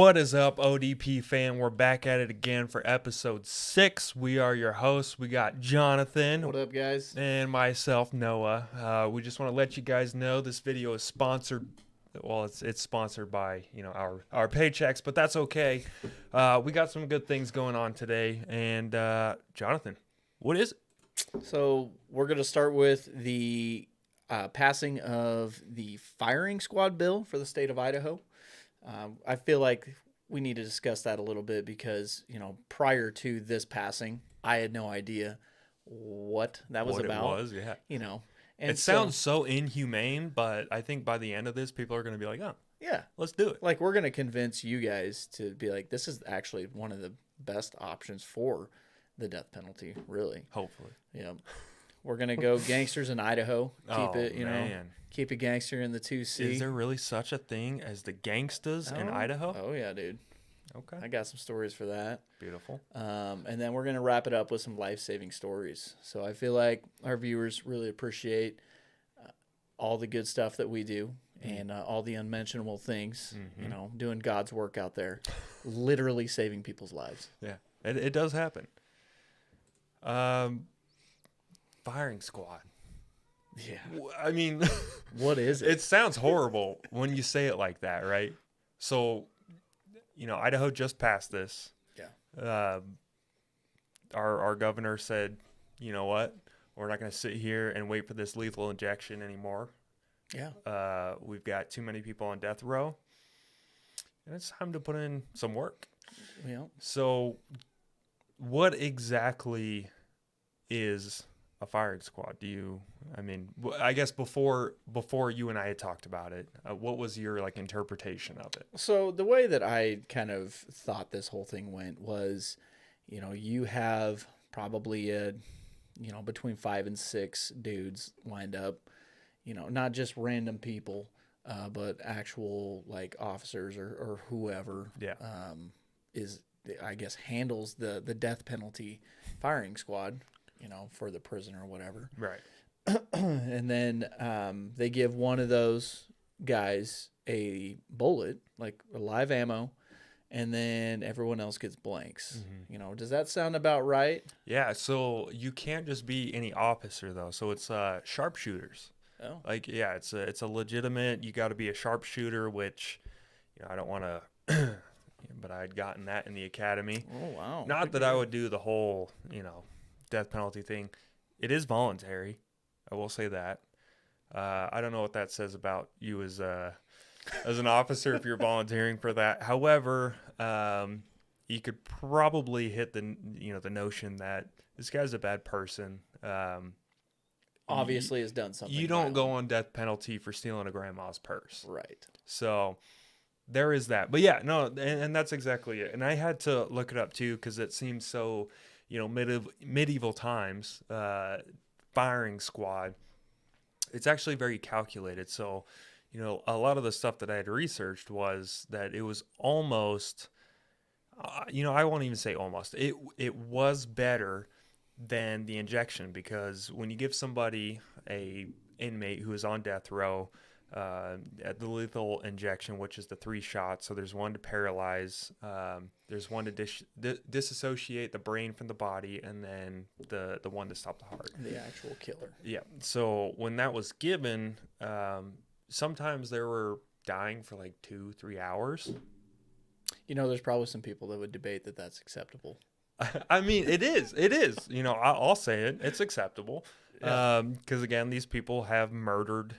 What is up, ODP fan? We're back at it again for episode 6. We are your hosts. We got Jonathan. What up, guys? And myself, Noah. We just want to let you guys know this video is sponsored. Well, it's sponsored by our paychecks, but that's okay. We got some good things going on today. And Jonathan, what is it? So we're going to start with the passing of the firing squad bill for the state of Idaho. I feel like we need to discuss that a little bit because, prior to this passing, I had no idea what that was about. What it was, yeah. And it sounds so inhumane, but I think by the end of this, people are going to be like, oh, yeah, let's do it. Like, we're going to convince you guys to be like, this is actually one of the best options for the death penalty, really. Hopefully. Yeah. We're going to go gangsters in Idaho. Keep it gangster in the 2C. Is there really such a thing as the gangstas in Idaho? Oh, yeah, dude. Okay. I got some stories for that. Beautiful. And then we're going to wrap it up with some life-saving stories. So I feel like our viewers really appreciate all the good stuff that we do and all the unmentionable things, doing God's work out there, literally saving people's lives. Yeah, it does happen. Firing squad. Yeah. I mean, what is it? It sounds horrible when you say it like that, right? So, Idaho just passed this. Yeah. Our governor said, you know what? We're not going to sit here and wait for this lethal injection anymore. Yeah. We've got too many people on death row. And it's time to put in some work. Yeah. So, what exactly is a firing squad? I guess before you and I had talked about it, what was your interpretation of it? So the way that I kind of thought this whole thing went was, you have probably between 5 and 6 dudes lined up, not just random people, but actual officers or whoever is, I guess, handles the death penalty firing squad, for the prisoner or whatever. Right. And then they give one of those guys a bullet, like a live ammo, and then everyone else gets blanks. Mm-hmm. Does that sound about right? Yeah, so you can't just be any officer, though. So it's sharpshooters. Oh. It's a legitimate, you got to be a sharpshooter, which, I don't want to, but I had gotten that in the academy. Oh, wow. Not that I would do the whole, death penalty thing. It is voluntary. I will say that. I don't know what that says about you as an officer if you're volunteering for that. However, you could probably hit the notion that this guy's a bad person. Obviously has done something. You don't go on death penalty for stealing a grandma's purse. Right. So there is that. But yeah, no, and that's exactly it. And I had to look it up too because it seems so, medieval times. Firing squad, it's actually very calculated. So, a lot of the stuff that I had researched was that it was almost, I won't even say almost. It was better than the injection because when you give somebody a inmate who is on death row at the lethal injection, which is the 3 shots. So there's one to paralyze, there's one to disassociate the brain from the body, and then the one to stop the heart. The actual killer. Yeah. So when that was given, sometimes they were dying for 2-3 hours. There's probably some people that would debate that that's acceptable. I mean, it is. I'll say it. It's acceptable. Because again, these people have murdered,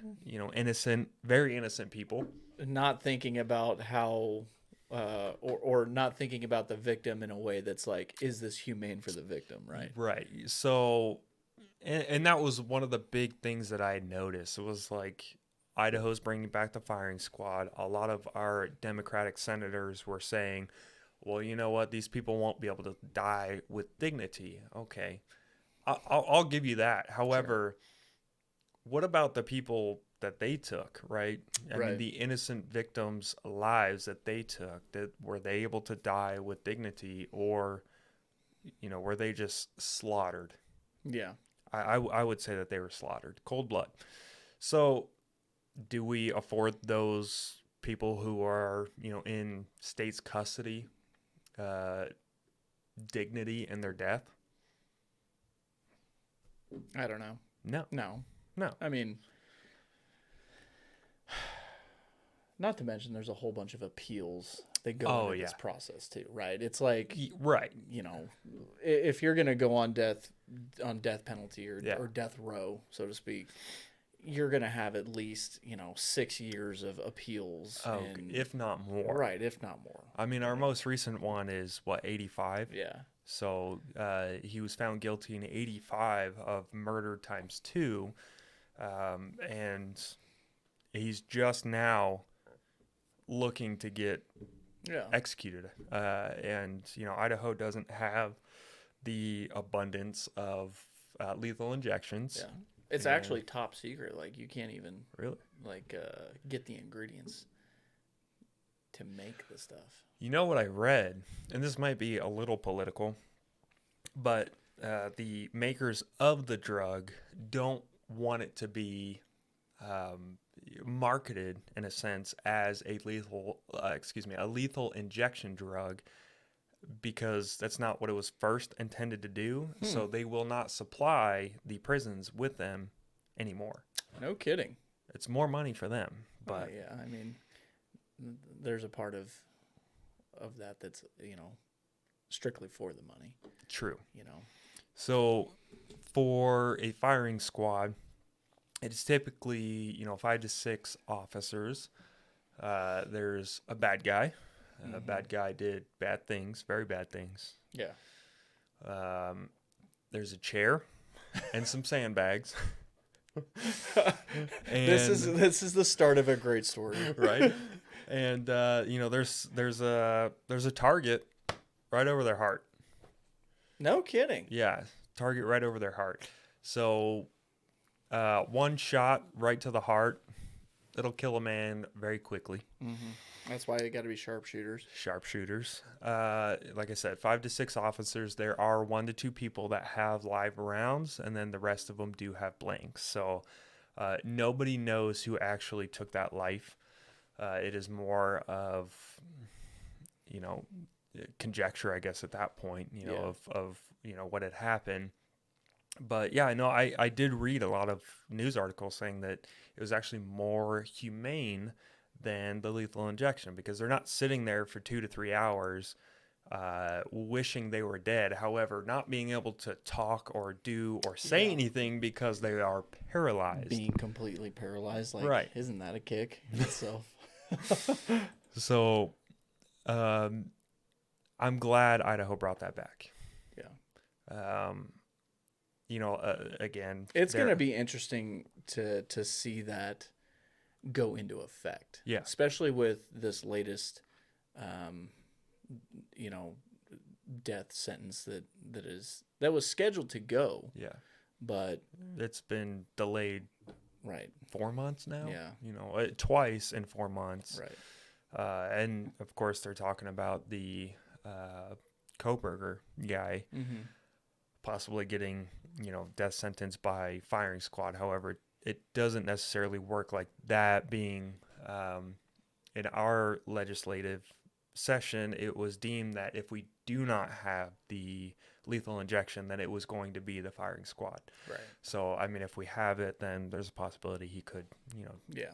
very innocent people. Not thinking about how, or not thinking about the victim in a way that's is this humane for the victim, right? Right. So, and that was one of the big things that I had noticed. It was Idaho's bringing back the firing squad. A lot of our Democratic senators were saying, well, you know what? These people won't be able to die with dignity. Okay. I'll give you that. However, what about the people that they took, right? I mean, the innocent victims' lives that they took, that were they able to die with dignity, or, were they just slaughtered? Yeah. I would say that they were slaughtered, cold blood. So do we afford those people who are, in state's custody, uh, dignity in their death? I don't know. No, No. no. I mean, not to mention there's a whole bunch of appeals that go Oh into this yeah, process too, right? It's like, right. if you're going to go on death penalty or, Yeah. or death row, so to speak, you're going to have at least, 6 years of appeals. Oh, And if not more. right, if not more. I mean, our most recent one is what, 85? Yeah. So he was found guilty in 85 of murder times two, and he's just now looking to get Yeah. executed. And Idaho doesn't have the abundance of lethal injections. Yeah. It's And actually top secret. Like, you can't even really, get the ingredients to make the stuff. you know what I read, and this might be a little political, but the makers of the drug don't want it to be marketed in a sense as a lethal injection drug, because that's not what it was first intended to do. So they will not supply the prisons with them anymore. No kidding. It's more money for them, but Yeah, I mean, there's a part of that that's, strictly for the money, true. you know. So for a firing squad, it's typically 5 to 6 officers. There's a bad guy. A bad guy did bad things, very bad things. Yeah. There's a chair and some sandbags. This is the start of a great story. Right. And there's a target right over their heart. No kidding. Yeah, target right over their heart. So one shot right to the heart, it'll kill a man very quickly. That's why you got to be sharpshooters. Sharpshooters. Like I said, 5 to 6 officers. There are 1 to 2 people that have live rounds, and then the rest of them do have blanks. So nobody knows who actually took that life. It is more of, conjecture, I guess, at that point, of what had happened. But yeah, no, I did read a lot of news articles saying that it was actually more humane than the lethal injection, because they're not sitting there for 2 to 3 hours wishing they were dead. However, not being able to talk or do or say anything because they are paralyzed. Being completely paralyzed, like, Right. Isn't that a kick in itself? So I'm glad Idaho brought that back. Yeah. Again, It's going to be interesting to see that go into effect. Yeah. Especially with this latest, death sentence that was scheduled to go, Yeah. but It's been delayed right. 4 months now. Yeah. Twice in 4 months. Right. And of course, they're talking about the Koberger guy possibly getting, death sentence by firing squad. However, it doesn't necessarily work like that. Being in our legislative session, it was deemed that if we do not have the lethal injection, then it was going to be the firing squad. Right. So, I mean, if we have it, then there's a possibility he could, Yeah.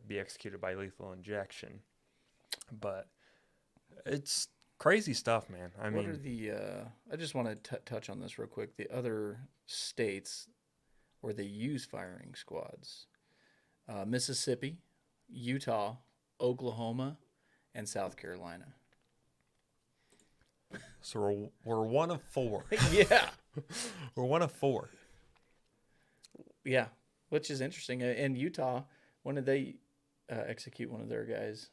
be executed by lethal injection. But it's crazy stuff, man. I What mean, are the? I just want to touch on this real quick. The other states where they use firing squads: Mississippi, Utah, Oklahoma, and South Carolina. so we're 1 of 4. Yeah. We're 1 of 4. Yeah, which is interesting. In Utah, when did they execute one of their guys?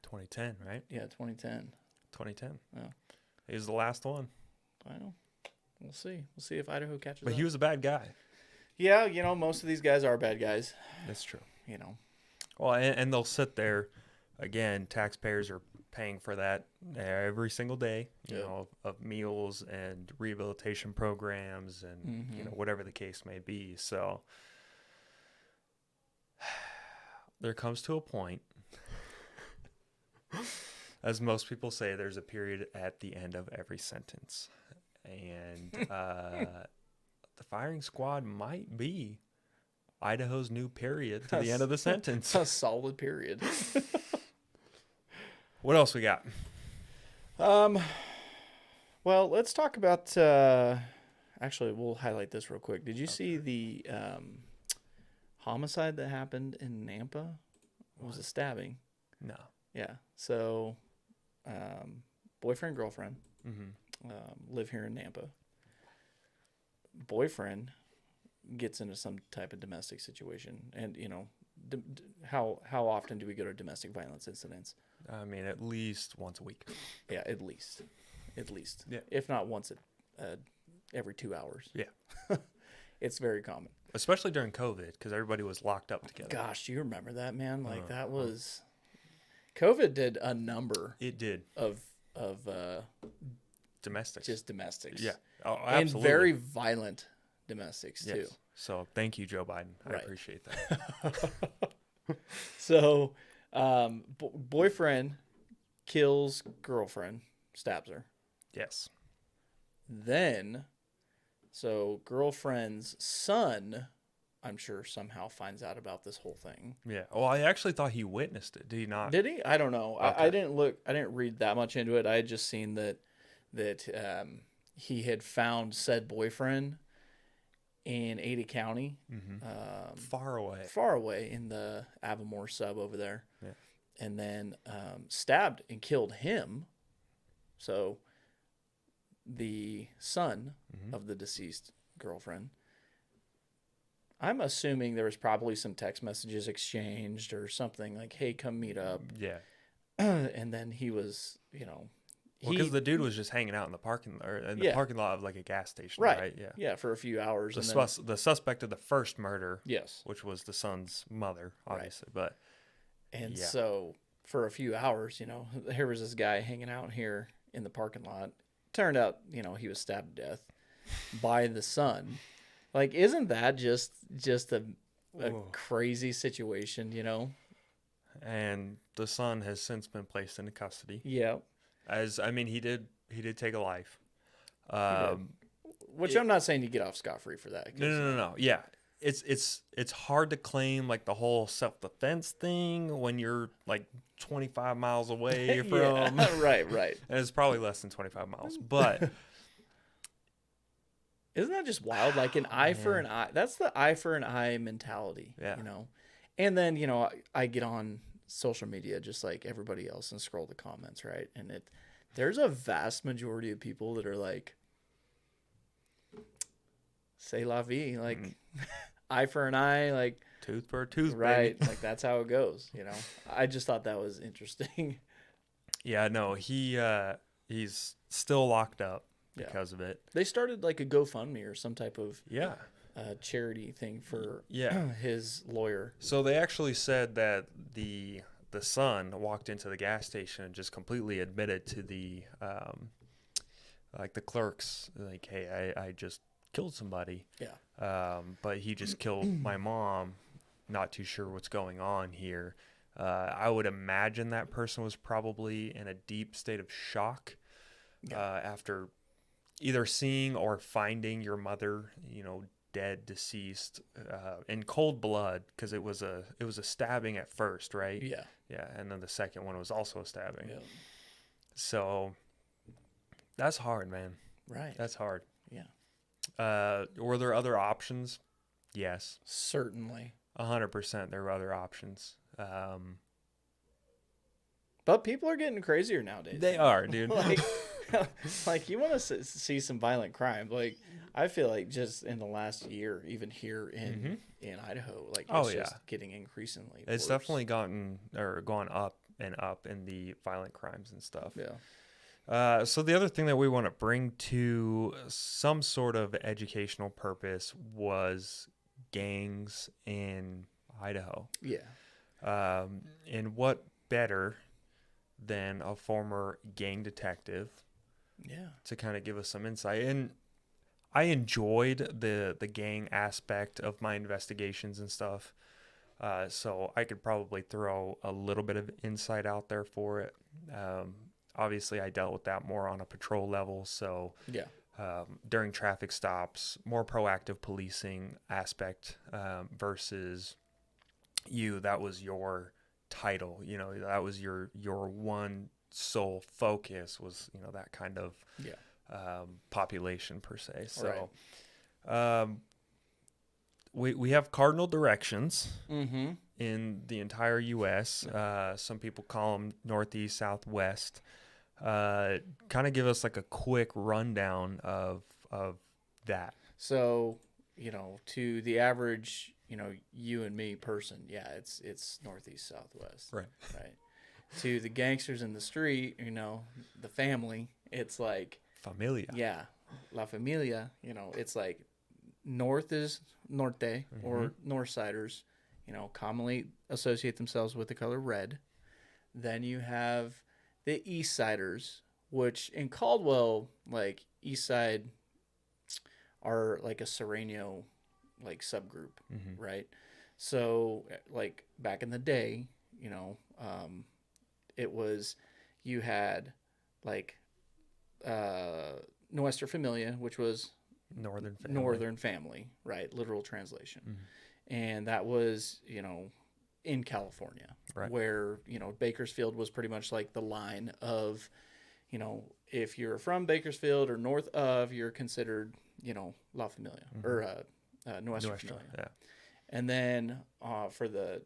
2010, right? Yeah, 2010. 2010. Yeah. He was the last one. I know. We'll see. We'll see if Idaho catches But up. he was a bad guy. Yeah, most of these guys are bad guys. That's true. Well, and they'll sit there. Again, taxpayers are paying for that every single day, of meals and rehabilitation programs and, whatever the case may be. So there comes to a point As most people say, there's a period at the end of every sentence. And the firing squad might be Idaho's new period to the end of the sentence. A solid period. What else we got? Um, well, let's talk about. Actually, we'll highlight this real quick. Did you see the homicide that happened in Nampa? It was a stabbing. No. Yeah. So, boyfriend, girlfriend Mm-hmm. live here in Nampa. Boyfriend gets into some type of domestic situation, and how often do we go to domestic violence incidents? I mean, at least once a week. Yeah, at least, Yeah. if not once every 2 hours. Yeah. It's very common. Especially during COVID, because everybody was locked up together. Gosh, do you remember that, man? Like that was COVID did a number It did. of Domestics. just domestics. Yeah. Oh, And absolutely. very violent domestics too. Yes. So thank you, Joe Biden. I Right. appreciate that. So, boyfriend kills girlfriend, stabs her. Yes. Then, so girlfriend's son, I'm sure somehow finds out about this whole thing. Yeah. Well, I actually thought he witnessed it. Did he not? Did he? I don't know. I Okay. didn't look. I didn't read that much into it. I had just seen that he had found said boyfriend in Ada County, Far away. far away in the Avamore sub over there, Yeah. and then stabbed and killed him. So the son of the deceased girlfriend. I'm assuming there was probably some text messages exchanged or something like, "Hey, come meet up," Yeah. and then he was, Well, because the dude was just hanging out in the parking Yeah. parking lot of like a gas station, right, right? Yeah. yeah, for a few hours. The, And then, the suspect of the first murder, yes, which was the son's mother, Right. obviously, but and yeah. so for a few hours, here was this guy hanging out here in the parking lot. Turned out, he was stabbed to death by the son. Like, isn't that just a Whoa. crazy situation? And the son has since been placed into custody. Yeah. As I mean, he did take a life. Which I'm not saying you get off scot-free for that. 'Cause, No. Yeah, it's hard to claim like the whole self-defense thing when you're like 25 miles away from. Yeah, right. And it's probably less than 25 miles, but Isn't that just wild? Like an eye for an eye. That's the eye for an eye mentality. Yeah. And then, I get on social media just like everybody else and scroll the comments, right? And there's a vast majority of people that are like, c'est la vie, like eye for an eye, like tooth for a tooth, right, baby. like that's how it goes. I just thought that was interesting. Yeah, no, he's still locked up because of it. They started like a GoFundMe or some type of Yeah. charity thing for Yeah. his lawyer. So they actually said that the son walked into the gas station and just completely admitted to the like the clerks, like, hey, I just killed somebody. Yeah. But he just killed my mom. Not too sure what's going on here. I would imagine that person was probably in a deep state of shock after either seeing or finding your mother, dead, deceased, in cold blood, because it was a stabbing at first, right? Yeah. Yeah, and then the second one was also a stabbing. Yeah. So that's hard, man. Right. That's hard. Yeah. Were there other options? Yes. Certainly. 100% there were other options. But people are getting crazier nowadays. They are, dude. like you want to see some violent crime. Like I feel like just in the last year, even here in Idaho, like it's just getting increasingly It's worse. definitely gone up and up in the violent crimes and stuff. Yeah. So the other thing that we want to bring to some sort of educational purpose was gangs in Idaho. Yeah. And what better than a former gang detective Yeah. to kind of give us some insight. And I enjoyed the gang aspect of my investigations and stuff. So I could probably throw a little bit of insight out there for it. Um, Obviously, I dealt with that more on a patrol level. So Yeah. during traffic stops, more proactive policing aspect versus you. That was your title. That was your one sole focus was that kind of Yeah. population per se. Right. So um, we have cardinal directions Mm-hmm. in the entire U.S. Some people call them northeast, southwest. Kind of give us like a quick rundown of that. So, to the average, you and me person, yeah, it's northeast, southwest, Right. right? To the gangsters in the street, the family, it's like, Familia. yeah, La Familia, it's like north is norte Mm-hmm. or northsiders, commonly associate themselves with the color red. Then you have the east siders, which in Caldwell, like east side are like a Sereno like subgroup, Mm-hmm. right? So like back in the day, it was you had like Nuestra Familia, which was Northern family. northern family, right? Literal translation. Mm-hmm. And that was, in California, Right. where, Bakersfield was pretty much like the line of, if you're from Bakersfield or north of, you're considered, La Familia Mm-hmm. or Nuestra Nuestra. Familia. Yeah. And then for the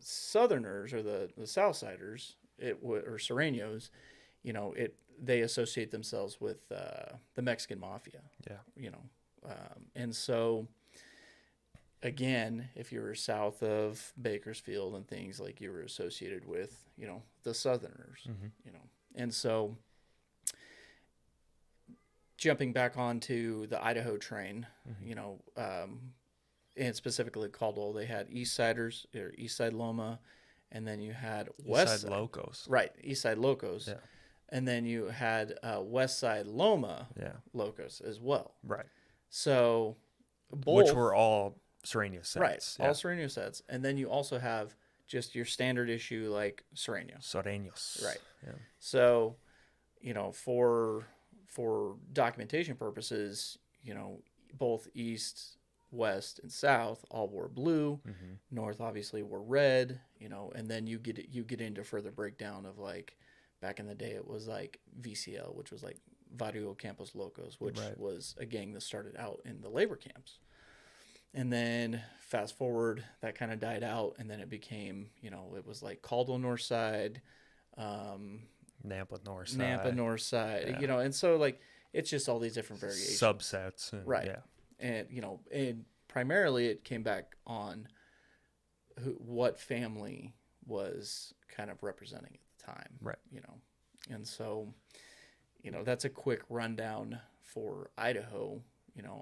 Southerners or the Southsiders, or Serenos, they associate themselves with the Mexican mafia, Yeah. and so again, if you were south of Bakersfield and things like you were associated with, the Southerners, Mm-hmm. and so jumping back onto the Idaho train, Mm-hmm. And specifically Caldwell, they had East Siders or East Side Loma, and then you had East West side Side, locos. right? East Side Locos, Yeah. and then you had West Side Loma Yeah. Locos as well. Right. So Which both, were all Sereno right, sets. all Yeah. Sereno sets, and then you also have just your standard issue like Sereno, Serenos. right? Yeah. So for documentation purposes, both East, West, and South all wore blue. Mm-hmm. North obviously wore red. And then you get into further breakdown of like back in the day it was like VCL, which was like Vario Campos Locos, which Right. was a gang that started out in the labor camps. And then fast forward, that kind of died out, and then it became, it was like Caldwell North Side, um, Nampa North Nampa side. North Side, Yeah. and so like it's just all these different variations, Subsets. And, right? Yeah. And and primarily it came back on what family was kind of representing at the time, Right. and so that's a quick rundown for Idaho.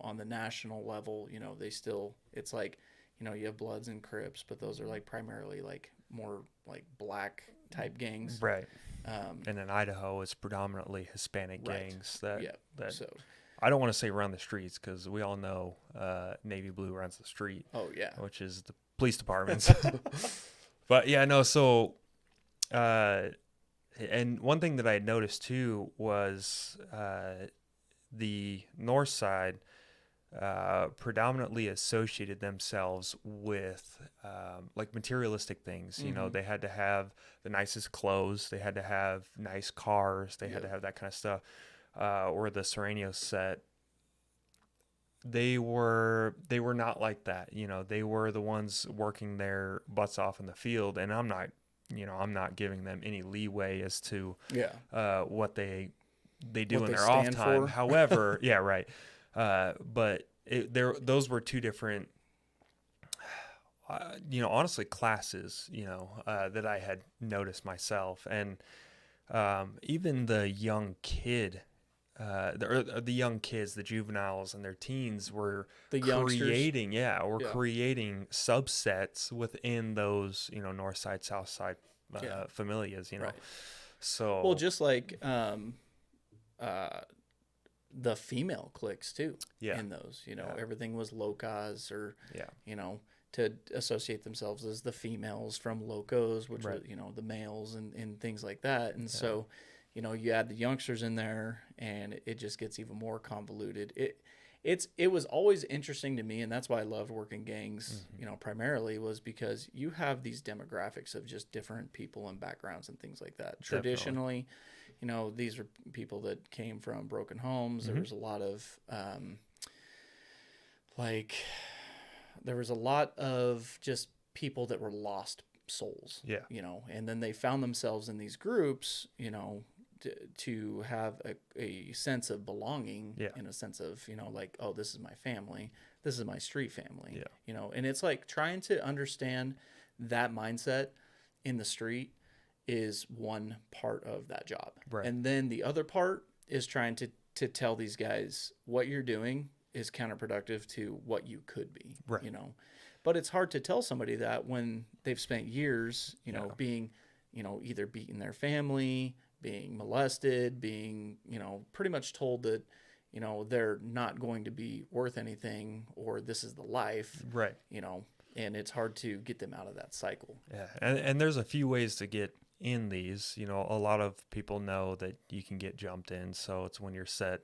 On the national level, they still, it's like, you have Bloods and Crips, but those are like primarily like more like black type gangs. Right. Um, And in Idaho, it's predominantly Hispanic right. gangs that Yeah. that So, I don't want to say run the streets because we all know Navy Blue runs the street, oh yeah. which is the police departments. But yeah, no. So, and one thing that I had noticed too was the north side predominantly associated themselves with like materialistic things. Mhm. They had to have the nicest clothes, they had to have nice cars, they had to Yep. have that kind of stuff. Or the Sereno set, they were not like that. They were the ones working their butts off in the field, and I'm not giving them any leeway as to Yeah. what they do What in they their off stand time. for. However, yeah, right. But those were two different, honestly, classes, that I had noticed myself, and even the young kid. The young kids, the juveniles, and their teens were The youngsters. Yeah. creating subsets within those, north side, south side Yeah. familias, Right. Well, So just like uh, the female cliques too. yeah, In those, yeah, everything was locas or yeah, you know to associate themselves as the females from locos, which Right. were, the males and things like that. And Yeah. so, you add the youngsters in there and it just gets even more convoluted. It was always interesting to me, and that's why I loved working gangs, Hmm. primarily was because you have these demographics of just different people and backgrounds and things like that. Definitely. Traditionally, these are people that came from broken homes. There Hmm. was a lot of like there was a lot of just people that were lost souls, Yeah. and then they found themselves in these groups, to have a sense of belonging, Yeah. in a sense of, like, oh, this is my family, this is my street family, Yeah. and it's like trying to understand that mindset in the street is one part of that job. Right. And then the other part is trying to tell these guys what you're doing is counterproductive to what you could be, Right. But it's hard to tell somebody that when they've spent years, Yeah. being, either beating their family, being molested, being, pretty much told that, they're not going to be worth anything or this is the life, Right. and it's hard to get them out of that cycle. Yeah. And there's a few ways to get in these. A lot of people know that you can get jumped in. So it's when you're set,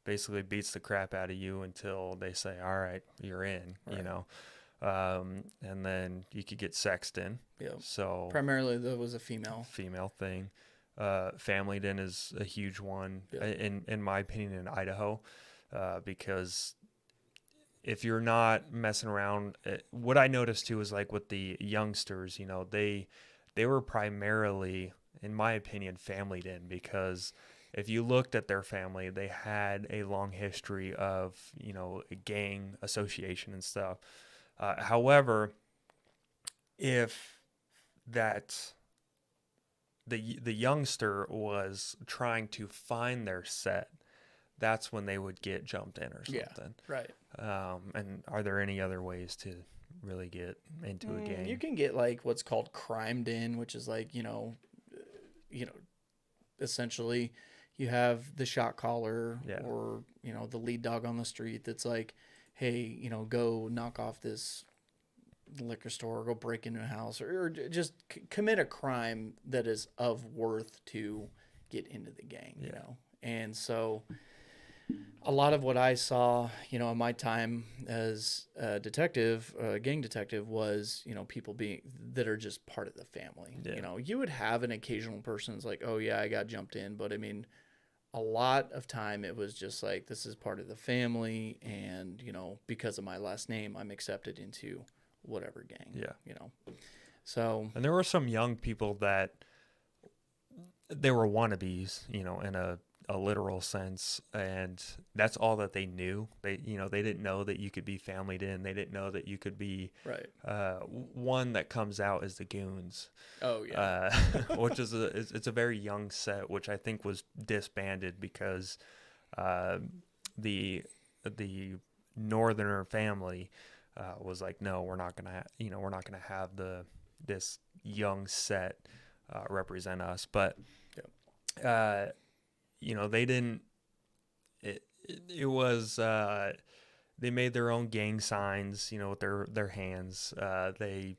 basically beats the crap out of you until they say, all right, you're in, Right. And then you could get sexed in. Yeah. So Primarily, there was a female. female thing. Family in is a huge one, Yeah. in my opinion, in Idaho, because if you're not messing around, what I noticed too is like with the youngsters, they were primarily, in my opinion, familied in because if you looked at their family, they had a long history of, a gang association and stuff. However, if that the youngster was trying to find their set, that's when they would get jumped in or Yeah. something. Right. And are there any other ways to really get into a gang? You can get like what's called crimed in, which is like, you know, essentially you have the shot caller Yeah. or, the lead dog on the street that's like, hey, go knock off this liquor store, or go break into a house, or just commit a crime that is of worth to get into the gang, Yeah. And so a lot of what I saw, in my time as a detective, a gang detective, was, people being that are just part of the family. Yeah. You would have an occasional person that's like, oh yeah, I got jumped in, but I mean, a lot of time it was just like, this is part of the family, and because of my last name, I'm accepted into whatever gang. Yeah. So And there were some young people that they were wannabes, in a literal sense, and that's all that they knew. They didn't know that you could be familied in. They didn't know that you could be right. one that comes out as the goons. Oh yeah. Which is it's a very young set, which I think was disbanded because the northerner family was like, no, we're not gonna have this young set represent us. But they didn't. It was they made their own gang signs, with their hands. They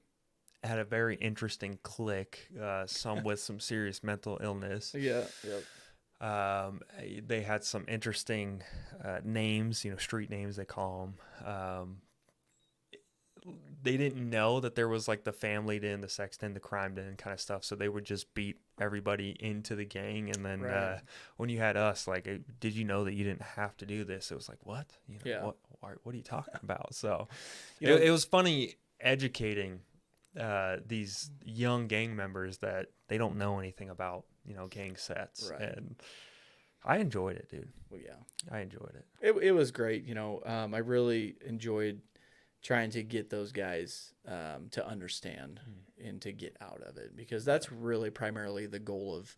had a very interesting clique, some with some serious mental illness. Yeah. Yep. They had some interesting names, street names they call them. They didn't know that there was like the family den, the sex den, the crime den kind of stuff. So they would just beat everybody into the gang. And then Right. when you had us, like, did you know that you didn't have to do this? It was like, what? Yeah. What are you talking about? So You know, it was funny educating these young gang members that they don't know anything about, gang sets. Right. And I enjoyed it, dude. well, yeah. I enjoyed it. It was great. I really enjoyed trying to get those guys to understand and to get out of it, because that's really primarily the goal of,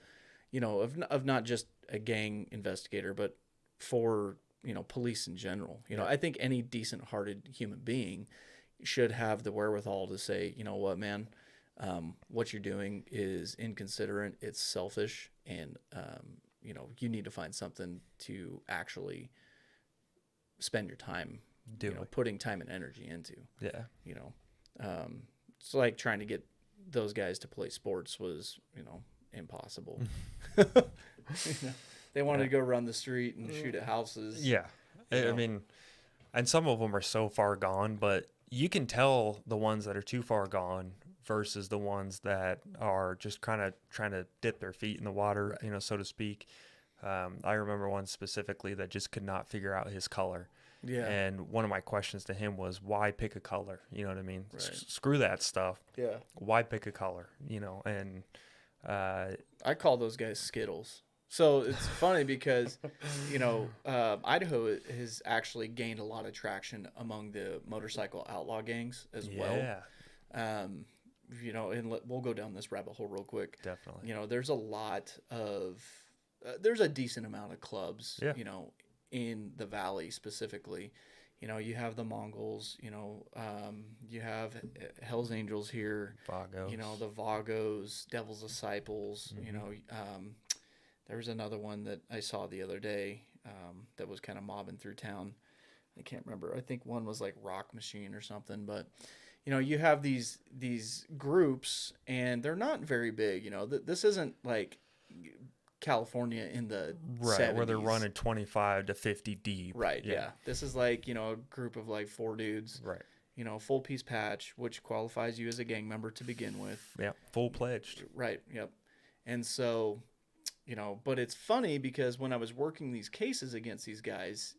of not just a gang investigator, but for, police in general. Yeah. I think any decent hearted human being should have the wherewithal to say, you know what, man, what you're doing is inconsiderate, it's selfish, and, you need to find something to actually spend your time putting time and energy into, Yeah. It's like trying to get those guys to play sports was, impossible. You know, they wanted Yeah. to go run the street and shoot at houses. Yeah. You I know, mean, and some of them are so far gone, but you can tell the ones that are too far gone versus the ones that are just kind of trying to dip their feet in the water, right? so to speak. I remember one specifically that just could not figure out his color. Yeah, And one of my questions to him was, why pick a color? You know what I mean? right. Screw that stuff. Yeah, Why pick a color? And I call those guys Skittles. So it's funny because, Idaho has actually gained a lot of traction among the motorcycle outlaw gangs as well. yeah, Um, and we'll go down this rabbit hole real quick. definitely. There's a lot of, there's a decent amount of clubs, Yeah. in the valley specifically. You have the Mongols, you have Hell's Angels here, Vagos. the Vagos, Devil's Disciples, Mm-hmm. There's another one that I saw the other day that was kind of mobbing through town. I can't remember. I think one was like Rock Machine or something, but you have these groups and they're not very big. This isn't like California in the Right, 70s. where they're running 25 to 50 deep. Right, yeah. This is like, a group of like four dudes, Right. Full piece patch, which qualifies you as a gang member to begin with. Yeah, full pledged. Right, yep. And so, but it's funny because when I was working these cases against these guys,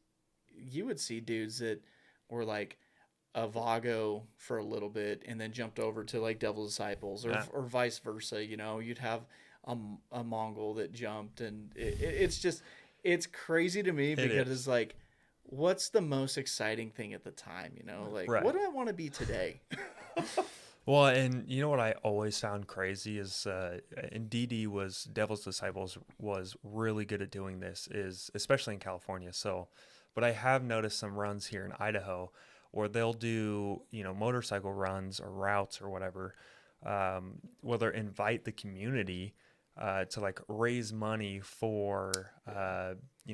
you would see dudes that were like a Vago for a little bit and then jumped over to like Devil's Disciples or vice versa. You'd have a Mongol that jumped, and it's just, it's crazy to me because it's like, what's the most exciting thing at the time? Like, Right. what do I want to be today? Well, and you know what I always found crazy is, and Devil's Disciples was really good at doing this, is especially in California. So, but I have noticed some runs here in Idaho where they'll do, motorcycle runs or routes or whatever, where they invite the community to like raise money for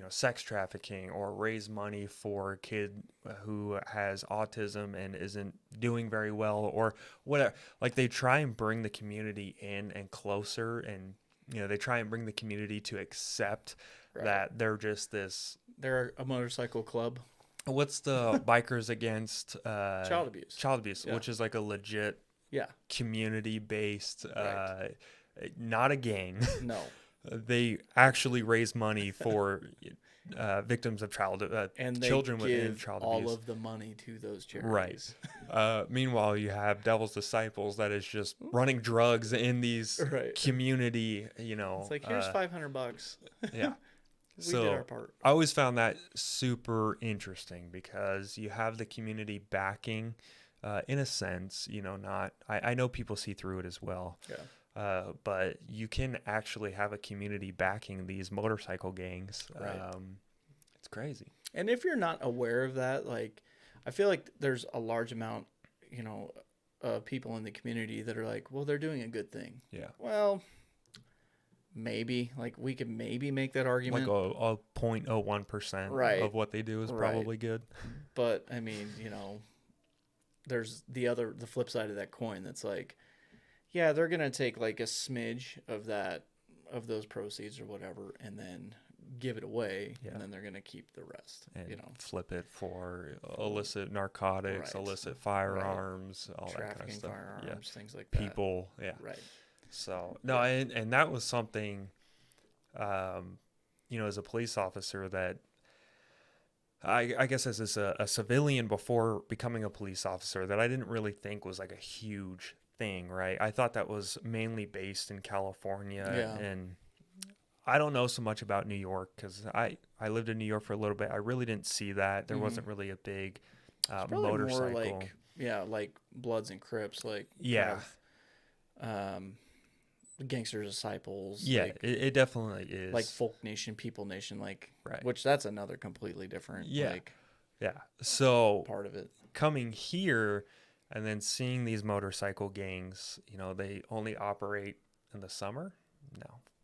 sex trafficking or raise money for a kid who has autism and isn't doing very well or whatever. Like they try and bring the community in and closer, and they try and bring the community to accept that they're just this. They're a motorcycle club. What's the Bikers Against Child abuse. Child abuse, Yeah. which is like a legit Yeah. community based. Right. Not a gang. No. They actually raise money for victims of And they children give within child all abuse. of the money to those charities. Right. Meanwhile, you have Devil's Disciples that is just running drugs in these Right. community. It's like, here's $500. Yeah. We did our part. I always found that super interesting because you have the community backing, in a sense. Not. I know people see through it as well. Yeah. But you can actually have a community backing these motorcycle gangs. Right. It's crazy. And if you're not aware of that, like, I feel like there's a large amount, of people in the community that are like, well, they're doing a good thing. Yeah. Well, maybe. Like, we could maybe make that argument. Like a 0.01% Right. of what they do is Right. probably good. But, I mean, there's the flip side of that coin that's like, yeah, they're going to take like a smidge of those proceeds or whatever and then give it away. Yeah. And then they're going to keep the rest, And flip it for illicit narcotics, Right. illicit firearms, all that kind of trafficking stuff. firearms, things like that. People. Yeah. Right. So, no, and that was something, as a police officer that I guess as a civilian before becoming a police officer that I didn't really think was like a huge thing, right? I thought that was mainly based in California. Yeah. And I don't know so much about New York because I lived in New York for a little bit. I really didn't see that. There wasn't really a big motorcycle. More like Bloods and Crips, like Yeah. Gangsters Disciples. Yeah, like, it definitely is. like Folk Nation, People Nation, like, Right. which that's another completely different Yeah. So part of it. coming here and then seeing these motorcycle gangs, they only operate in the summer.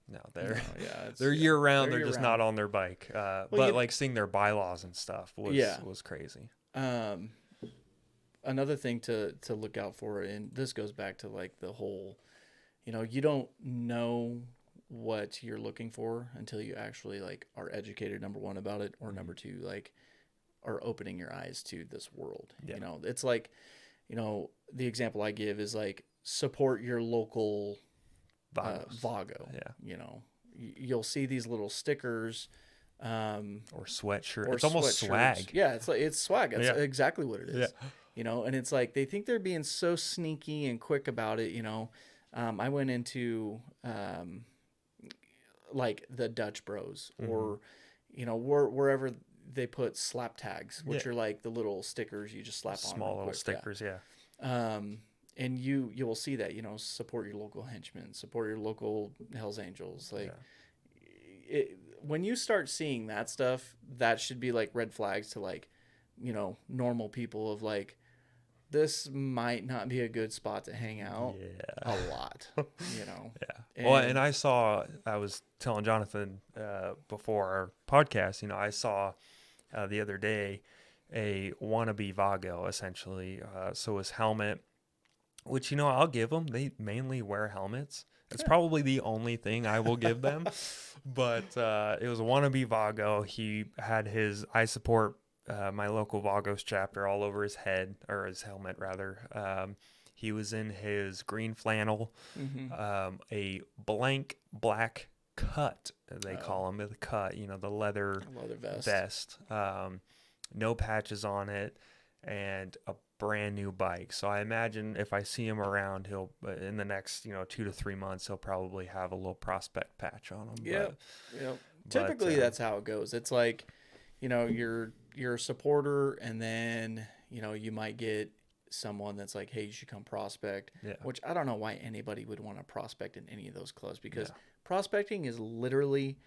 No, they're year round. They're just not on their bike. But like seeing their bylaws and stuff was crazy. another thing to look out for, and this goes back to like the whole, you don't know what you're looking for until you actually like are educated, number one, about it, or number two, like are opening your eyes to this world. Yeah. It's like, the example I give is like support your local Vago. Yeah. You'll see these little stickers, Or sweatshirt. or It's almost sweatshirts. swag. Yeah, it's swag. That's Yeah. exactly what it is. Yeah. And it's like they think they're being so sneaky and quick about it. I went into like the Dutch Bros, or wherever they put slap tags, which are like the little stickers you just slap on. Small real little quick. stickers, yeah. And you will see that, support your local henchmen, support your local Hells Angels. Like, when you start seeing that stuff, that should be like red flags to like, normal people of like, this might not be a good spot to hang out a lot, Yeah. Well, and I was telling Jonathan before our podcast, I saw the other day a wannabe Vago, essentially. So his helmet, which, I'll give them. They mainly wear helmets. It's probably the only thing I will give them. But it was a wannabe Vago. He had his I support my local Vagos chapter all over his head, or his helmet, rather. He was in his green flannel, a blank black cut, they call him, the cut, the leather vest. No patches on it, and a brand new bike. So I imagine if I see him around, he'll in the next 2 to 3 months, he'll probably have a little prospect patch on him. Yeah. Typically, that's how it goes. It's like, you're a supporter, and then you might get someone that's like, hey, you should come prospect. Yeah. Which I don't know why anybody would want to prospect in any of those clubs, because prospecting is literally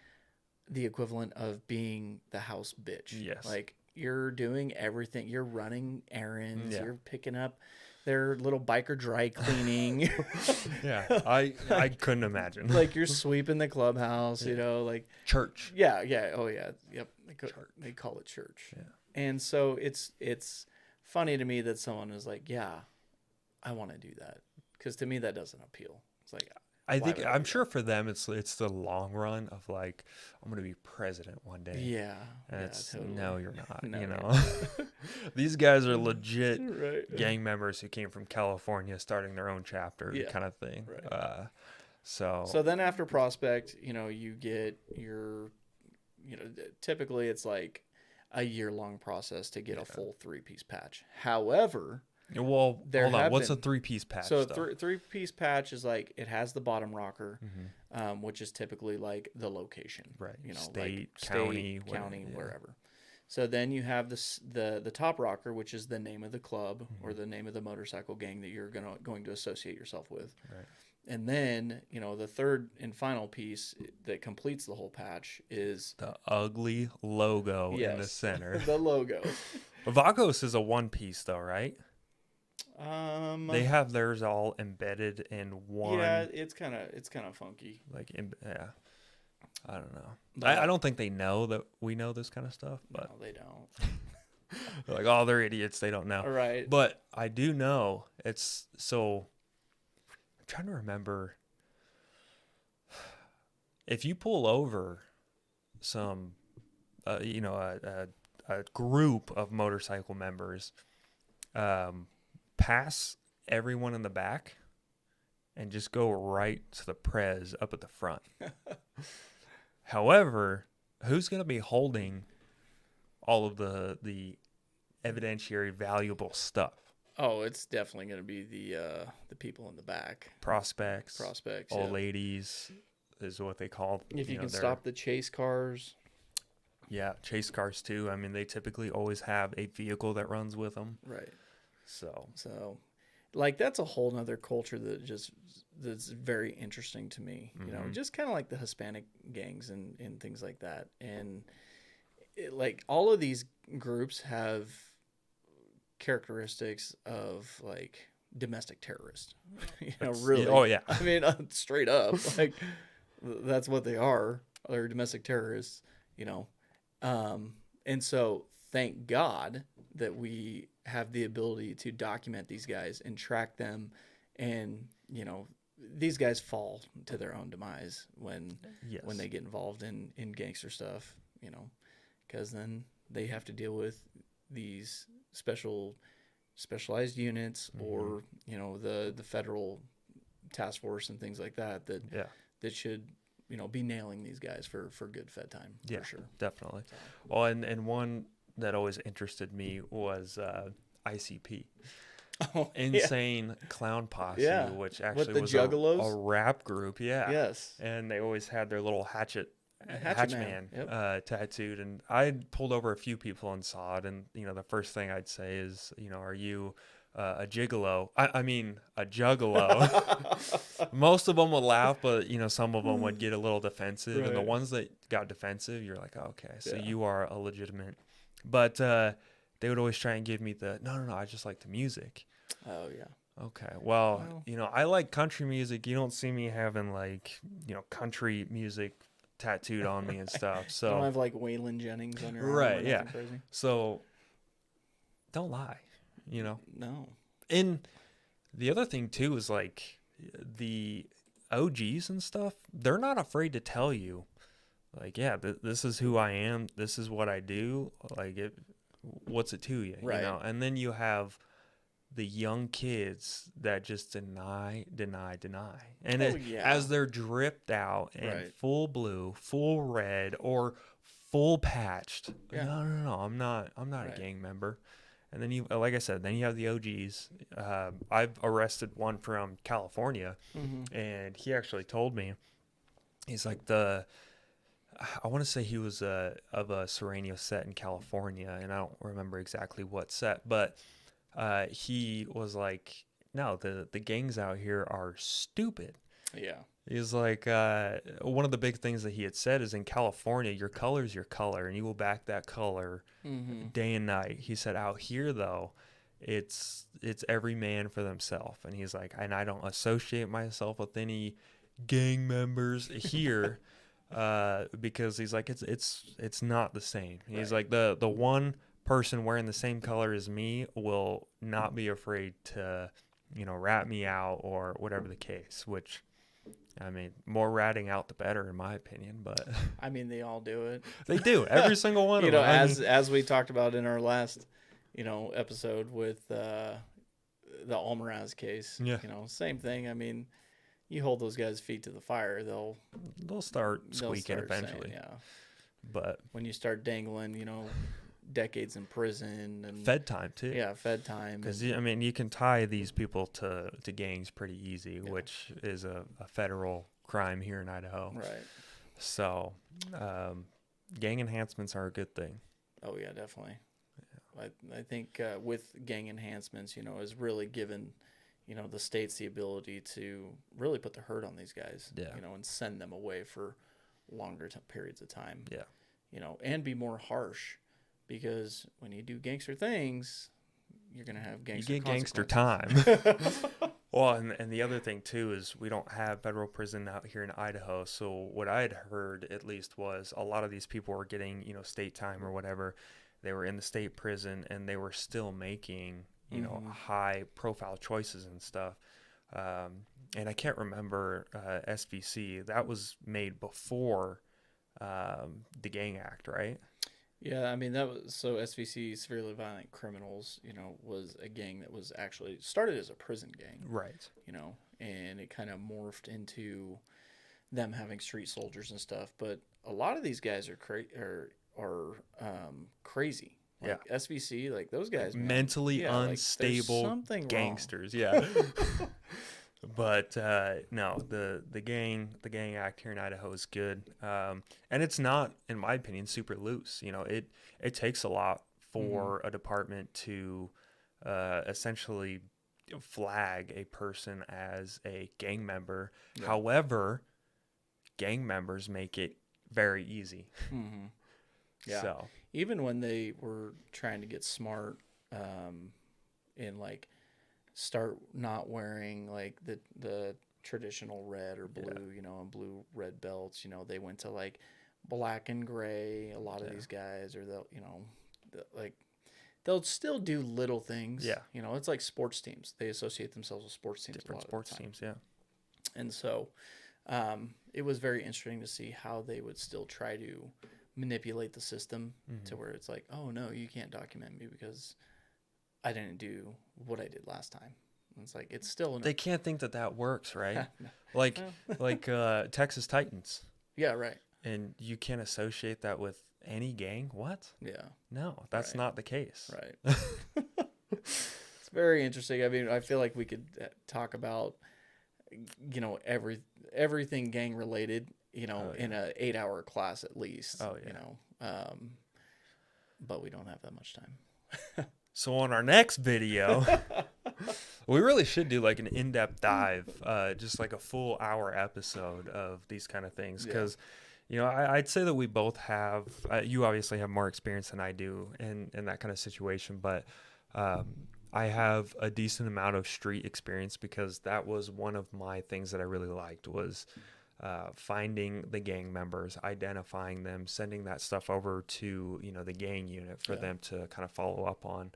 the equivalent of being the house bitch. Yes. Like, you're doing everything. You're running errands. Yeah. You're picking up their little biker dry cleaning. Yeah, I couldn't imagine. Like, you're sweeping the clubhouse, like church. Yeah. Oh yeah. Yep. They call it church. Yeah. And so it's funny to me that someone is like, yeah, I want to do that, because to me that doesn't appeal. It's like, I'm sure for them it's the long run of like, I'm gonna be president one day. Yeah. And it's totally. no, you're not. No, These guys are legit Right. gang members who came from California, starting their own chapter, kind of thing. Right. So then after prospect, you get your, typically it's like a year-long process to get a full 3-piece patch. However, well, hold on. What's a 3-piece patch? So a three-piece patch is like, it has the bottom rocker, which is typically like the location, right? State, county, wherever. So then you have the top rocker, which is the name of the club or the name of the motorcycle gang that you're going to associate yourself with. Right. And then, the third and final piece that completes the whole patch is the ugly logo in the center. The logo. Vagos is a 1-piece though, right? They have theirs all embedded in one. Yeah, it's kind of funky. Like, yeah, I don't know. I don't think they know that we know this kind of stuff, but no, they don't. They're like, oh, they're idiots. They don't know. All right. But I do know it's so. I'm trying to remember. If you pull over some, a group of motorcycle members, pass everyone in the back and just go right to the prez up at the front. However, who's going to be holding all of the evidentiary valuable stuff? Oh, it's definitely going to be the people in the back. Prospects, old yeah. ladies is what they call. If you can stop the chase cars. Yeah, chase cars too. I mean, they typically always have a vehicle that runs with them. Right. So like, that's a whole nother culture that's very interesting to me. Just kind of like the Hispanic gangs and things like that. And like, all of these groups have characteristics of like domestic terrorists. Really. Oh yeah. I mean, straight up, like, that's what they are. They're domestic terrorists. And so thank God that we have the ability to document these guys and track them, and these guys fall to their own demise when Yes. they get involved in gangster stuff, because then they have to deal with these specialized units, Hmm. or the federal task force and things like that Yeah. that should be nailing these guys for good Fed time Yeah. for sure. Definitely. So, Well, and one that always interested me was ICP. oh yeah, Insane Clown Posse, yeah, which with actually the was a Juggalos. rap group, yeah. Yes, And they always had their little Hatchet Man. Hatchman Yep. tattooed. And I pulled over a few people and saw it. And the first thing I'd say is, are you a gigolo? I mean, a juggalo. Most of them would laugh, but some of them would get a little defensive. And the Right. ones that got defensive, you're like, oh, okay, so Yeah. you are a legitimate. But they would always try and give me the no, no, no. I just like the music. Oh yeah. Okay. Well, Well, I like country music. You don't see me having like, country music tattooed on me and stuff. you don't So, have like Waylon Jennings on your arm or right, yeah. nothing crazy. So, don't lie, you know. No. And the other thing too is like the OGs and stuff, they're not afraid to tell you like, yeah, this is who I am. This is what I do. Like what's it to you, Right. And then you have the young kids that just deny, deny, deny. And Oh yeah. as they're dripped out and Right. full blue, full red, or full patched, Yeah. no, no, no, I'm not a Right. gang member. And then like I said, then you have the OGs. I've arrested one from California, Mm-hmm. and he actually told me, he's like I want to say he was of a Serrano set in California, and I don't remember exactly what set, but he was like, "No, the gangs out here are stupid." Yeah. He's like, one of the big things that he had said is in California, your color is your color, and you will back that color Mm-hmm. day and night. He said, out here though, it's every man for themselves, and he's like, and I don't associate myself with any gang members here. Because he's like it's not the same. He's Right. like the one person wearing the same color as me will not be afraid to rat me out or whatever the case. Which I mean, more ratting out the better in my opinion. But I mean, they all do it. they do every single one of them. I mean, as we talked about in our last, episode with the Almaraz case. yeah, Same thing. I mean, you hold those guys' feet to the fire, they'll start they'll squeaking start saying, eventually. yeah. But When you start dangling, decades in prison and Fed time too. yeah, Fed time. Because And, I mean, you can tie these people to gangs pretty easy, yeah. which is a federal crime here in Idaho. Right. So, gang enhancements are a good thing. Oh yeah, definitely. I think with gang enhancements, is really given, the states the ability to really put the hurt on these guys, Yeah. and send them away for longer periods of time, Yeah. And be more harsh, because when you do gangster things, you're gonna have You gangster get gangster consequences. time. Well, and the other thing too is we don't have federal prison out here in Idaho. So what I had heard at least was a lot of these people were getting, state time or whatever. They were in the state prison and they were still making, Mhm. high profile choices and stuff. And I can't remember SVC. That was made before the Gang Act, right? Yeah, I mean that was so SVC, severely violent criminals, was a gang that was actually started as a prison gang, Right. and it kind of morphed into them having street soldiers and stuff. But a lot of these guys are crazy. Yeah. Like SVC, like those Like guys, man. mentally Yeah, like there's unstable something wrong. gangsters. Yeah. But no, the gang act here in Idaho is good, and it's not, in my opinion, super loose. It takes a lot Hmm. for a department to essentially flag a person as a gang member. Yeah. However, gang members make it very easy. Hmm. Yeah. So Even when they were trying to get smart, and like start not wearing like the traditional red or yeah, blue, and blue red belts. They went to like black and gray. A lot of yeah, these guys, or like they'll still do little things. Yeah. You know, it's like sports teams. They associate themselves with sports teams a Different lot of the sports time. teams. Yeah. And so it was very interesting to see how they would still try to manipulate the system to where it's like, oh, no, you can't document me because I didn't do what I did last time. And it's like, it's still They can't think that that works, right? No. Like, Well, like Texas Titans, yeah, right. and you can't associate that with any gang. What? Yeah, No, that's right. not the case. Right. It's very interesting. I mean, I feel like we could talk about, you know, everything gang related, you know, Oh, yeah. in a 8-hour class at least. Oh, yeah. You know, but we don't have that much time. So on our next video, we really should do like an in-depth dive, just like a full hour episode of these kind of things, Yeah. because you know I'd say that we both have. You obviously have more experience than I do in that kind of situation, but I have a decent amount of street experience because that was one of my things that I really liked was finding the gang members, identifying them, sending that stuff over to, you know, the gang unit for Yeah. them to kind of follow up on.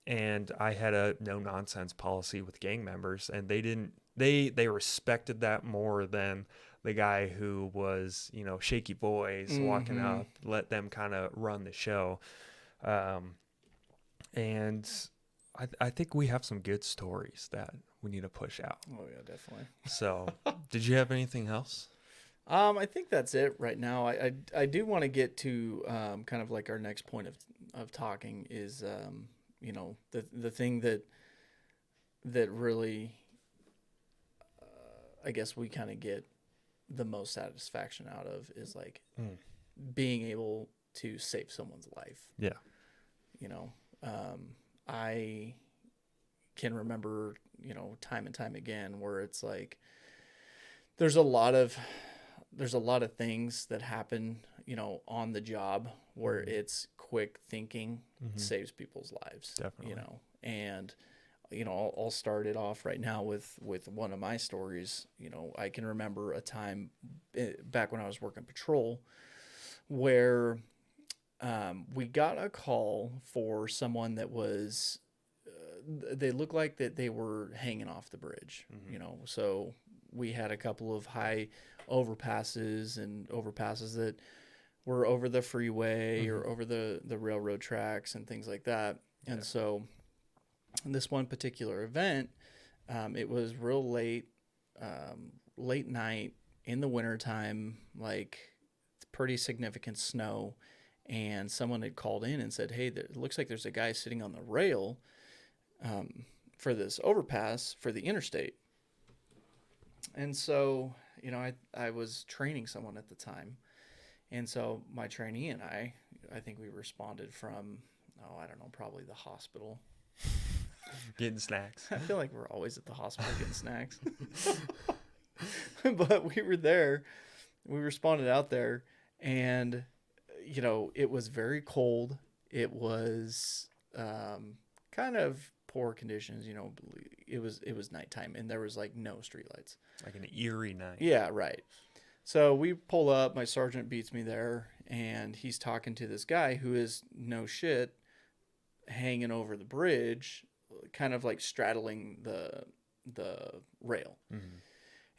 And I had a no nonsense policy with gang members, and they respected that more than the guy who was, you know, shaky boys walking up, let them kind of run the show. And I think we have some good stories that we need to push out. Oh yeah, definitely. So, did you have anything else? I think that's it right now. I do want to get to kind of like our next point of talking is you know, the thing that really I guess we kind of get the most satisfaction out of is like being able to save someone's life. Yeah. You know, I can remember, you know, time and time again where it's like there's a lot of things that happen, you know, on the job where it's quick thinking saves people's lives. Definitely. You know, and you know, I'll start it off right now with one of my stories. You know, I can remember a time back when I was working patrol where we got a call for someone that was they looked like that they were hanging off the bridge. You know, so we had a couple of high overpasses that were over the freeway or over the railroad tracks and things like that. Yeah. And so this one particular event, it was real late, late night in the wintertime, like pretty significant snow. And someone had called in and said, hey, it looks like there's a guy sitting on the rail for this overpass for the interstate. And so, you know, I was training someone at the time. And so my trainee and I think we responded from, oh, I don't know, probably the hospital. Getting snacks. I feel like we're always at the hospital getting snacks. But we were there. We responded out there. And, you know, it was very cold. It was kind of poor conditions. You know, it was nighttime. And there was, like, no streetlights. Like an eerie night. Yeah, right. So we pull up, my sergeant beats me there, and he's talking to this guy who is no shit hanging over the bridge, kind of like straddling the rail.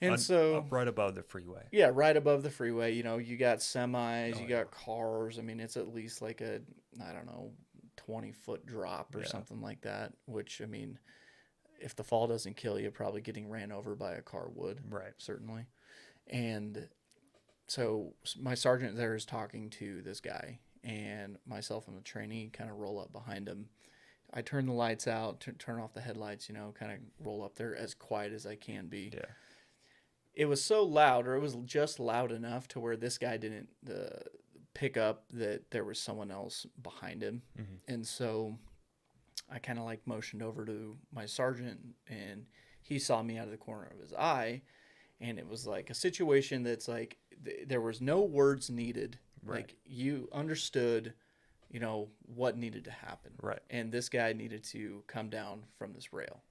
And so Up right above the freeway. yeah, right above the freeway, you know, you got semis, Oh, you got cars. I mean, it's at least like a, I don't know, 20-foot drop or something like that, which, I mean, if the fall doesn't kill you, probably getting ran over by a car would. Right. Certainly. And so my sergeant there is talking to this guy, and myself and the trainee kind of roll up behind him. I turn the lights out, turn off the headlights, you know, kind of roll up there as quiet as I can be. Yeah. It was so loud, or it was just loud enough to where this guy didn't pick up that there was someone else behind him. And so I kind of like motioned over to my sergeant, and he saw me out of the corner of his eye. And it was like a situation that's like there was no words needed. Right. Like you understood, you know, what needed to happen. Right. And this guy needed to come down from this rail.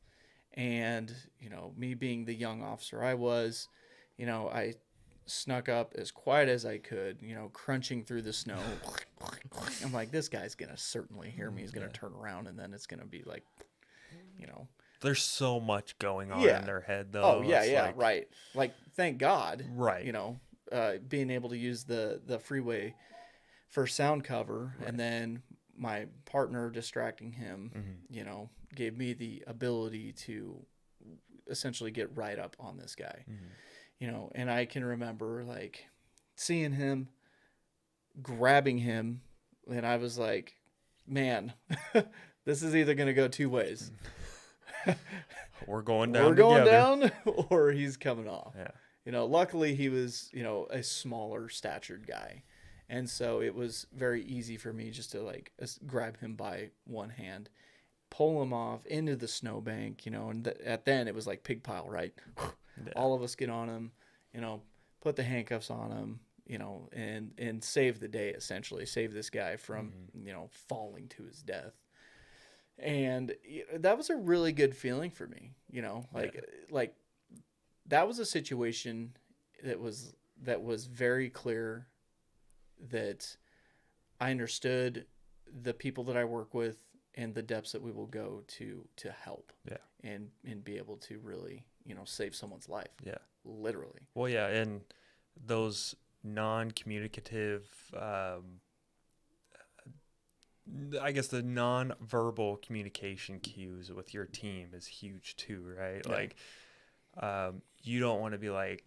And, you know, me being the young officer I was, you know, I snuck up as quiet as I could, you know, crunching through the snow, I'm like, this guy's gonna certainly hear me. He's gonna Yeah. turn around, and then it's gonna be like, you know, There's so much going on in yeah. their head, Oh though. yeah, It's yeah, like, right. Like, thank God, right, you know, being able to use the freeway for sound cover, and right. then my partner distracting him, Hmm. you know, gave me the ability to essentially get right up on this guy, Hmm. you know. And I can remember like seeing him, grabbing him, and I was like, man, this is either going to go two ways. We're going We're down going together. down or he's coming off. Yeah. You know, luckily he was, you know, a smaller statured guy. And so it was very easy for me just to like grab him by one hand, pull him off into the snowbank, you know, and at then it was like pig pile, right? Yeah. All of us get on him, you know, put the handcuffs on him, you know, and save the day, essentially save this guy from, Hmm. you know, falling to his death. And that was a really good feeling for me, you know, Yeah. like that was a situation that was very clear that I understood the people that I work with and the depths that we will go to help Yeah. and be able to really, you know, save someone's life, Yeah. literally. Well, yeah, and those non-communicative, I guess the non-verbal communication cues with your team is huge too, right? Yeah. Like, you don't want to be like,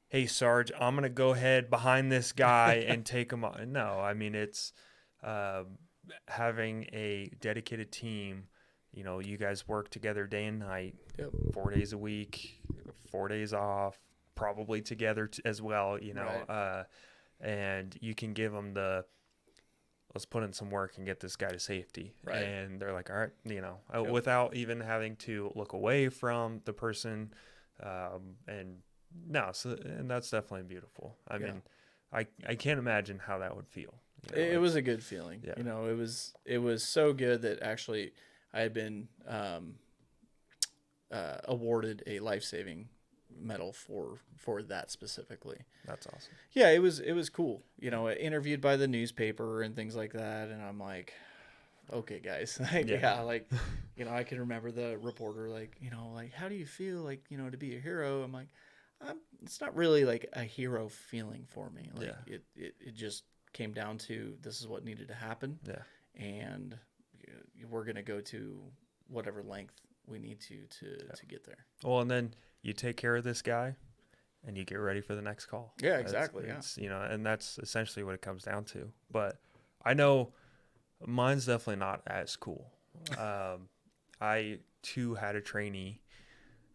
"Hey, Sarge, I'm gonna go ahead behind this guy and take him on." No, I mean it's um, having a dedicated team. You know, you guys work together day and night, Yep. 4 days a week, 4 days off, probably together as well. Right. And you can give them the let's put in some work and get this guy to safety. Right. And they're like, all right, Yep. without even having to look away from the person. And no, so, and that's definitely beautiful. I Yeah. mean, I can't imagine how that would feel. It was It's, a good feeling. yeah, You know, it was so good that actually I had been awarded a life saving medal for that specifically. that's awesome. Yeah, it was cool. You know, interviewed by the newspaper and things like that, and I'm like, okay, guys, like, Yeah. yeah, like, you know, I can remember the reporter, like, you know, like, how do you feel, like, you know, to be a hero? I'm like, it's not really like a hero feeling for me. Like, Yeah. it just came down to this is what needed to happen, Yeah. and we're gonna go to whatever length we need Yeah. to get there. Well, and then you take care of this guy and you get ready for the next call. Yeah, exactly. Yeah. It's and that's essentially what it comes down to. But I know mine's definitely not as cool. I too had a trainee,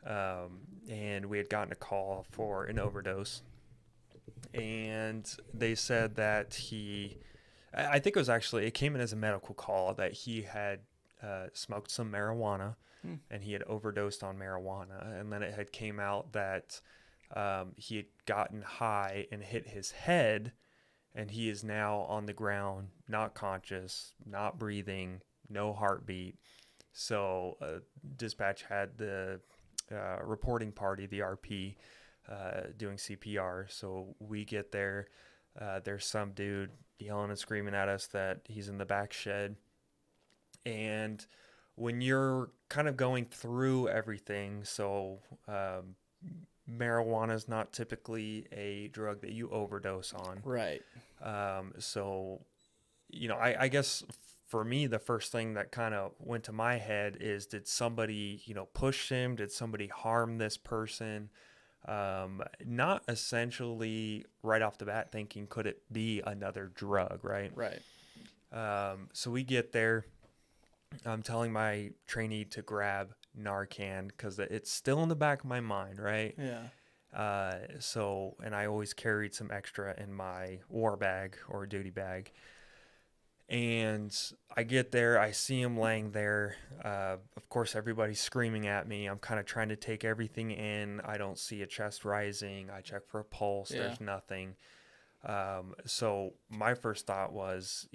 and we had gotten a call for an overdose, and they said that I think it came in as a medical call that he had smoked some marijuana, Hmm. and he had overdosed on marijuana, and then it had came out that he had gotten high and hit his head, and he is now on the ground, not conscious, not breathing, no heartbeat. So dispatch had the reporting party, the RP, doing CPR. So we get there. There's some dude yelling and screaming at us that he's in the back shed. And when you're kind of going through everything, so marijuana is not typically a drug that you overdose on. Right. So, I guess for me, the first thing that kind of went to my head is did somebody, push him? Did somebody harm this person? Not essentially right off the bat thinking, could it be another drug, right? Right. So we get there. I'm telling my trainee to grab Narcan because it's still in the back of my mind, right? Yeah. And I always carried some extra in my war bag or duty bag. And I get there, I see him laying there. Of course, everybody's screaming at me. I'm kind of trying to take everything in. I don't see a chest rising. I check for a pulse. Yeah. There's nothing. So my first thought was,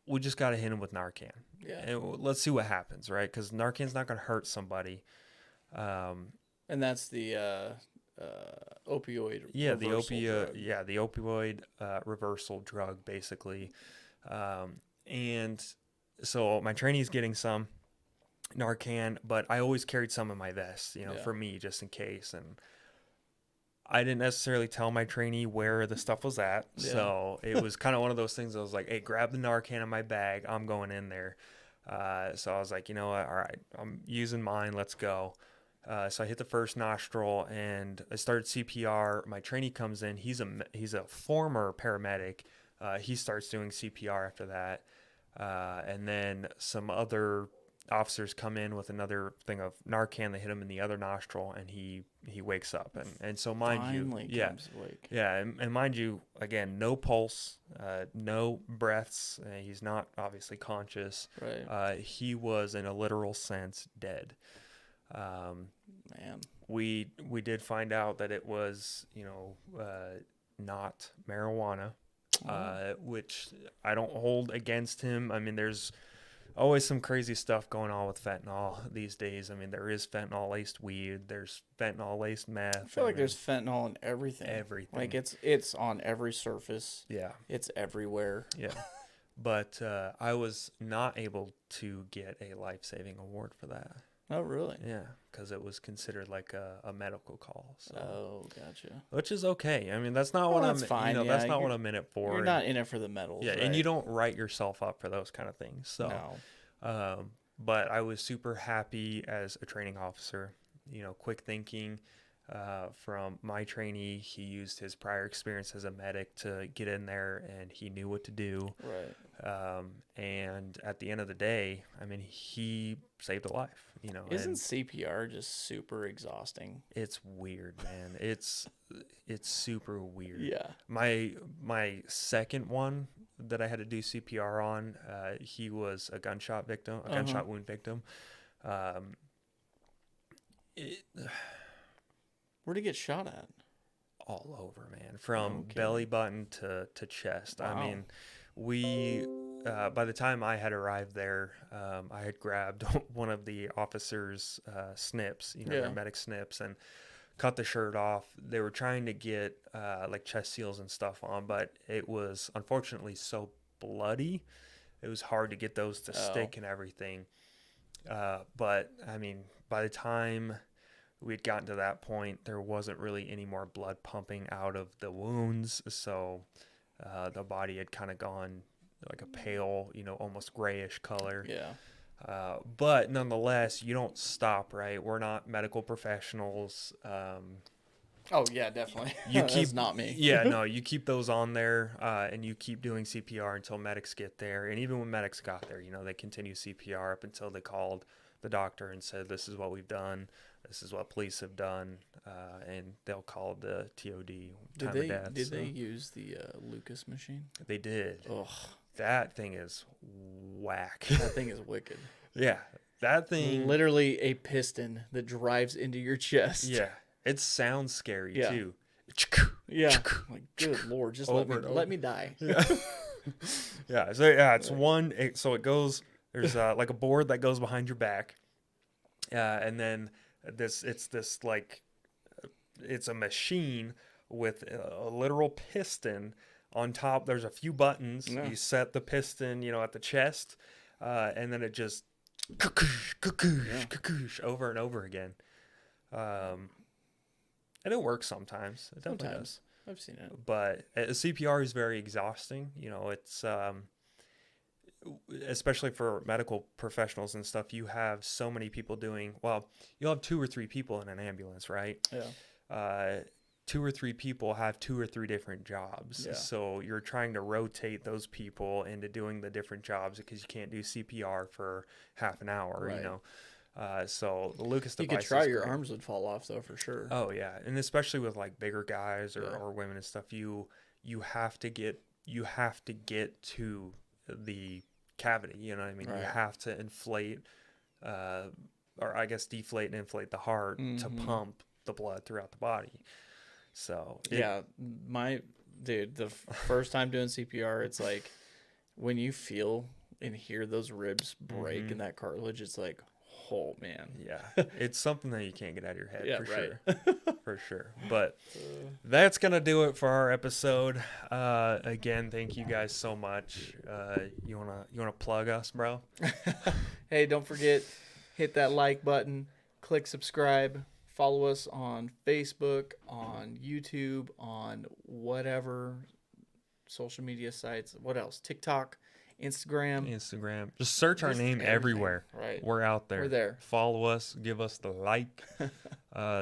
we just got to hit him with Narcan. Yeah. And let's see what happens, right? Because Narcan's not going to hurt somebody. And that's the opioid Yeah, reversal drug. the opioid reversal drug, basically. And so my trainee's getting some Narcan, but I always carried some in my vest, Yeah. for me, just in case. And I didn't necessarily tell my trainee where the stuff was at. Yeah. So it was kind of one of those things. I was like, hey, grab the Narcan in my bag. I'm going in there. So I was like, you know what? All right, I'm using mine. Let's go. So I hit the first nostril and I started CPR. My trainee comes in. He's a former paramedic. He starts doing CPR after that. And then some other officers come in with another thing of Narcan. They hit him in the other nostril, and he wakes up. And so mind you, Finally yeah, comes awake. yeah, and mind you, again, no pulse, no breaths. He's not obviously conscious. Right. He was in a literal sense dead. Um, Man. we did find out that it was not marijuana, which I don't hold against him. I mean, there's always some crazy stuff going on with fentanyl these days. I mean, there is fentanyl laced weed, there's fentanyl laced meth. I feel like there's fentanyl in everything. Everything. Like it's on every surface. Yeah. It's everywhere. Yeah. But I was not able to get a life-saving award for that. Oh, really? Yeah, because it was considered like a medical call. So. Oh, gotcha. Which is okay. I mean, that's not what that's I'm. fine. That's not what I'm in it for. You're not in it for the medals. Yeah, right? and you don't write yourself up for those kind of things. So, No. but I was super happy as a training officer. Quick thinking from my trainee. He used his prior experience as a medic to get in there, and he knew what to do. Right. And at the end of the day, I mean, he saved a life. Isn't and CPR just super exhausting? it's weird, man. It's super weird. Yeah. My second one that I had to do CPR on, he was a gunshot victim, a gunshot wound victim. Where'd he get shot at? All over, man, from belly button to chest. Wow. I mean, we by the time I had arrived there, I had grabbed one of the officers' snips, their medic snips, and cut the shirt off. They were trying to get like chest seals and stuff on, but it was unfortunately so bloody. It was hard to get those to stick and everything. But I mean, by the time we'd gotten to that point, there wasn't really any more blood pumping out of the wounds. So the body had kind of gone like a pale, almost grayish color. Yeah. But nonetheless, you don't stop, right? We're not medical professionals. Oh yeah, definitely. You keep That's not me. Yeah, no, you keep those on there, and you keep doing CPR until medics get there. And even when medics got there, they continue CPR up until they called the doctor and said, "This is what we've done. This is what police have done," and they'll call the TOD time of death. Did they use the Lucas machine? They did. Ugh, that thing is whack. that thing is wicked. Yeah, that thing. Literally a piston that drives into your chest. Yeah, it sounds scary too. Yeah. Like, good Lord, just let me die. Yeah. Yeah. So it's one. So it goes. There's like a board that goes behind your back, and then it's a machine with a literal piston on top. There's a few buttons. Yeah. You set the piston, at the chest, and then it just over and over again. And it works sometimes. It definitely does. I've seen it. But CPR is very exhausting. It's especially for medical professionals and stuff. You have so many people you'll have 2 or 3 people in an ambulance, right? Yeah. 2 or 3 people have 2 or 3 different jobs. Yeah. So you're trying to rotate those people into doing the different jobs because you can't do CPR for half an hour, Right. So the Lucas device. You could try, your arms would fall off though, for sure. Oh yeah, and especially with like bigger guys or women and stuff, you have to get to the cavity. You know what I mean? Right. You have to inflate, or I guess deflate and inflate the heart to pump the blood throughout the body. So the first time doing CPR, it's like when you feel and hear those ribs break in that cartilage, it's like, Oh man. Yeah, it's something that you can't get out of your head Yeah, for right. sure. For sure. But that's gonna do it for our episode. Again, thank you guys so much. You wanna plug us, bro? Hey, don't forget, hit that like button, click subscribe, follow us on Facebook, on YouTube, on whatever social media sites. What else? TikTok, Instagram, Instagram. Just search our just name everything. everywhere. Right. We're out there. We're there. Follow us. Give us the like.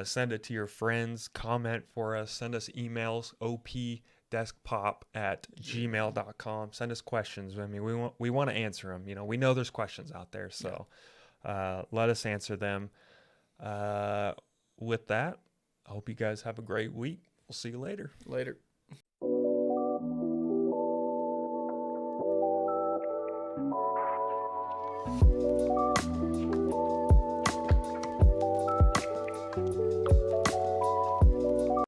Send it to your friends. Comment for us. Send us emails. opdeskpop@gmail.com. Send us questions. I mean, we want to answer them. We know there's questions out there, so let us answer them. With that, I hope you guys have a great week. We'll see you later. Later.